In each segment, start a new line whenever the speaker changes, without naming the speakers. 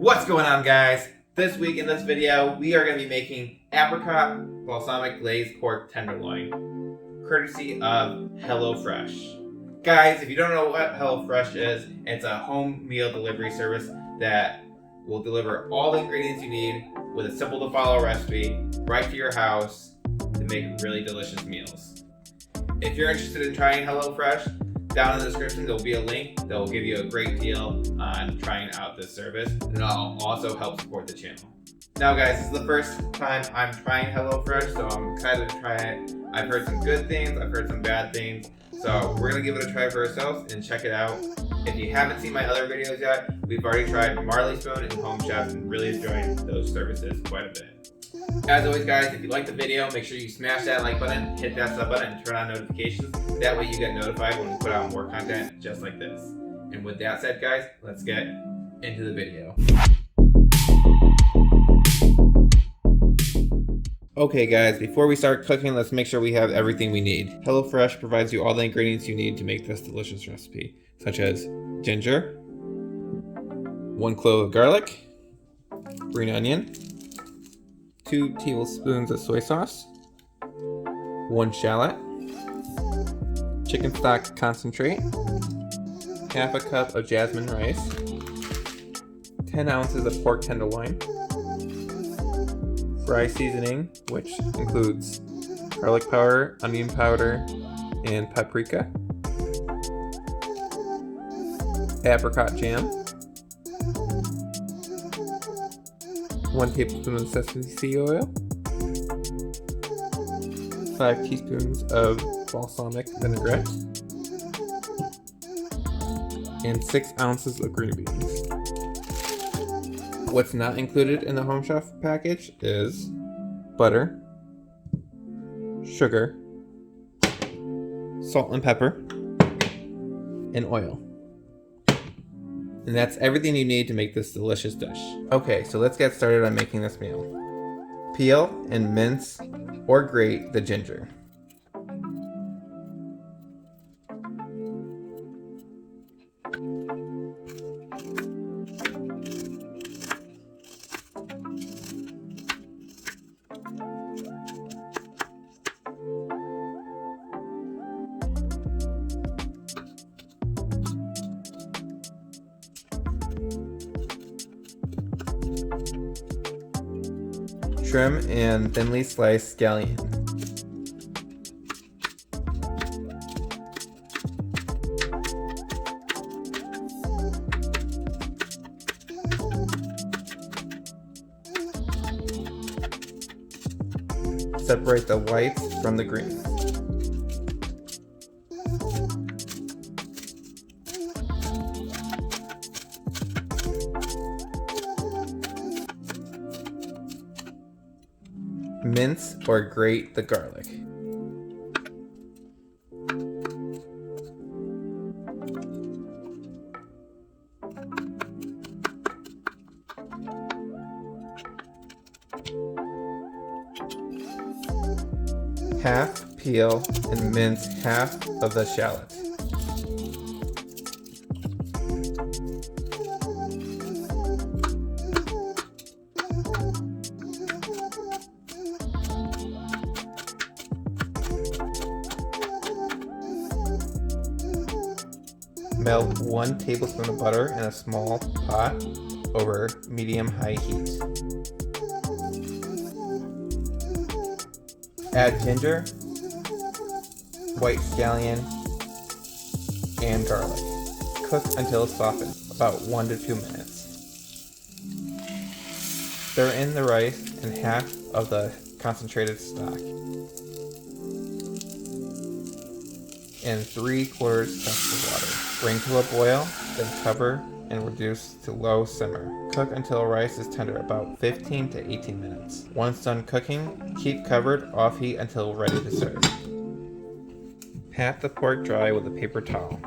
What's going on, guys? This week in this video, we are going to be making Apricot Balsamic Glazed Pork Tenderloin, courtesy of HelloFresh. Guys, if you don't know what HelloFresh is, it's a home meal delivery service that will deliver all the ingredients you need with a simple to follow recipe right to your house to make really delicious meals. If you're interested in trying HelloFresh, down in the description there will be a link that will give you a great deal on trying out this service, and it'll also help support the channel. Now guys, this is the first time I'm trying HelloFresh, so I'm excited to try it. I've heard some good things, I've heard some bad things, so we're going to give it a try for ourselves and check it out. If you haven't seen my other videos yet, we've already tried Marley Spoon and Home Chef and really enjoyed those services quite a bit. As always guys, if you like the video, make sure you smash that like button, hit that sub button, and turn on notifications. That way you get notified when we put out more content just like this. And with that said guys, let's get into the video. Okay guys, before we start cooking, let's make sure we have everything we need. HelloFresh provides you all the ingredients you need to make this delicious recipe, such as ginger, 1 clove of garlic, green onion, 2 tablespoons of soy sauce, 1 shallot, chicken stock concentrate, half a cup of jasmine rice, 10 ounces of pork tenderloin, fry seasoning, which includes garlic powder, onion powder, and paprika, apricot jam, 1 tablespoon of sesame oil, 5 teaspoons of balsamic vinaigrette, and 6 ounces of green beans. What's not included in the Home Chef package is butter, sugar, salt and pepper, and oil. And that's everything you need to make this delicious dish. Okay, so let's get started on making this meal. Peel and mince or grate the ginger. Trim and thinly slice scallion. Separate the whites from the greens. Mince or grate the garlic. Half peel and mince half of the shallot. Melt 1 tablespoon of butter in a small pot over medium-high heat. Add ginger, white scallion, and garlic. Cook until softened, about 1 to 2 minutes. Stir in the rice and half of the concentrated stock and 3/4 cups of water. Bring to a boil, then cover and reduce to low simmer. Cook until rice is tender, about 15 to 18 minutes. Once done cooking, keep covered off heat until ready to serve. Pat the pork dry with a paper towel.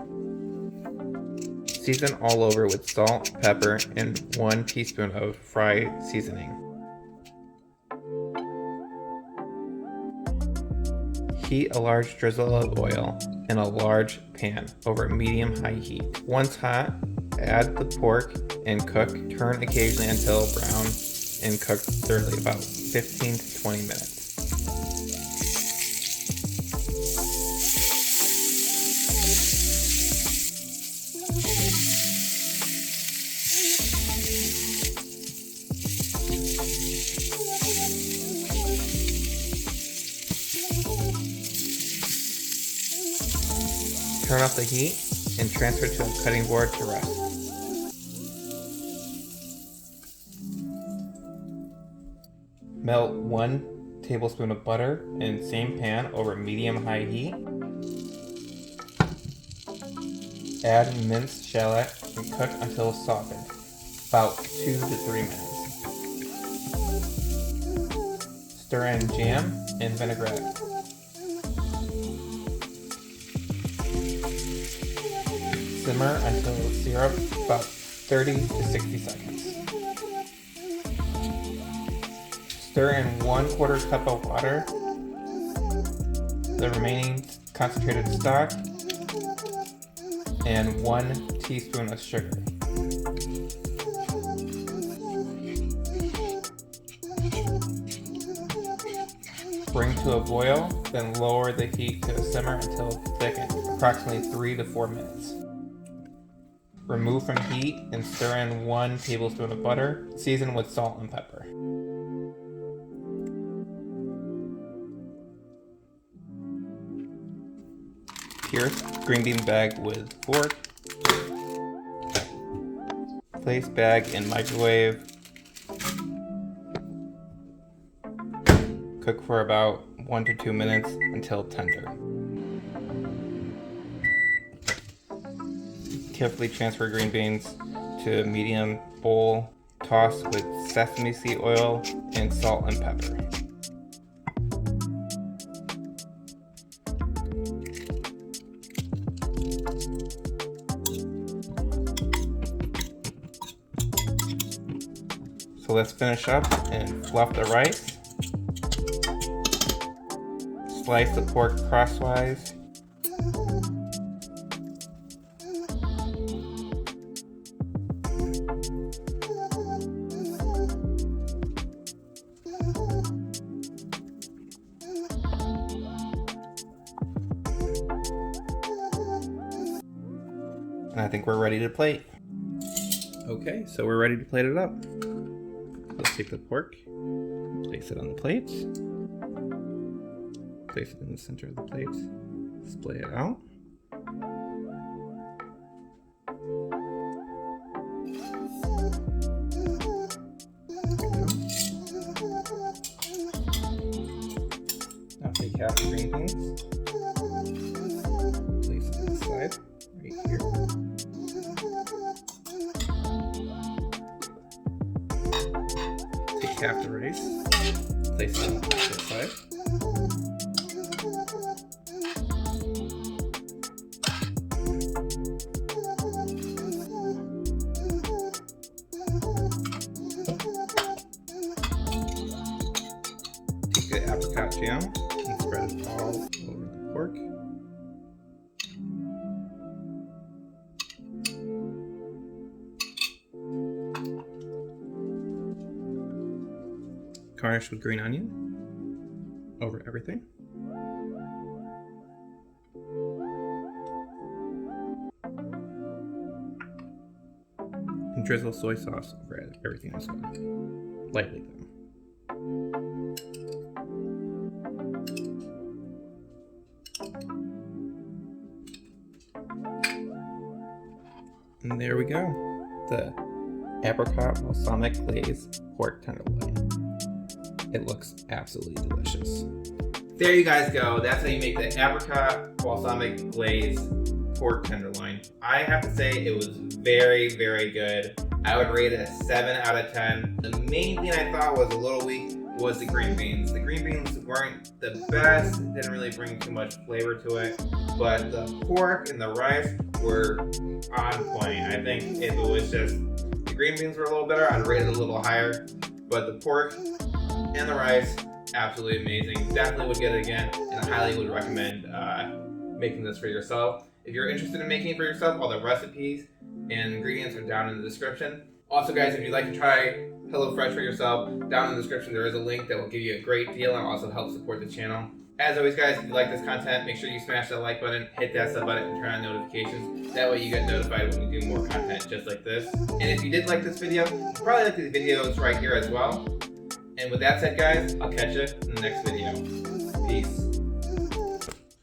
Season all over with salt, pepper, and 1 teaspoon of fry seasoning. Heat a large drizzle of oil in a large pan over medium-high heat. Once hot, Add the pork and cook. Turn occasionally until brown and cook thoroughly, about 15 to 20 minutes. Turn off the heat and transfer to a cutting board to rest. Melt 1 tablespoon of butter in same pan over medium-high heat. Add minced shallot and cook until softened, about 2 to 3 minutes. Stir in jam and vinaigrette. Simmer until syrup, about 30 to 60 seconds. Stir in 1/4 cup of water, the remaining concentrated stock, and 1 teaspoon of sugar. Bring to a boil, then lower the heat to a simmer until thickened, approximately 3 to 4 minutes. Remove from heat and stir in 1 tablespoon of butter, season with salt and pepper. Pierce green bean bag with fork. Place bag in microwave. Cook for about 1 to 2 minutes until tender. Carefully transfer green beans to a medium bowl. Toss with sesame seed oil and salt and pepper. So let's finish up and fluff the rice. Slice the pork crosswise. And I think we're ready to plate. Okay, so we're ready to plate it up. Let's take the pork, place it on the plate, place it in the center of the plate, splay it out. Now take half the green beans, place it on the side, right here. Take half the rice, place it on the opposite side. Take the apricot jam and spread it all over the pork. Garnish with green onion over everything. And drizzle soy sauce over everything as well. Lightly though. And there we go. The Apricot Balsamic Glazed pork tenderloin. It looks absolutely delicious. There you guys go. That's how you make the Apricot Balsamic Glazed pork tenderloin. I have to say it was very, very good. I would rate it a 7 out of 10. The main thing I thought was a little weak was the green beans. The green beans weren't the best. It didn't really bring too much flavor to it. But the pork and the rice were on point. I think if it was just the green beans were a little better, I'd rate it a little higher. But the pork and the rice, absolutely amazing. Definitely would get it again, and I highly would recommend making this for yourself. If you're interested in making it for yourself, all the recipes and ingredients are down in the description. Also guys, if you'd like to try HelloFresh for yourself, down in the description there is a link that will give you a great deal and also help support the channel. As always guys, if you like this content, make sure you smash that like button, hit that sub button, and turn on notifications. That way you get notified when we do more content just like this. And if you did like this video, you probably like these videos right here as well. And with that said guys, I'll catch you in the next video. Peace.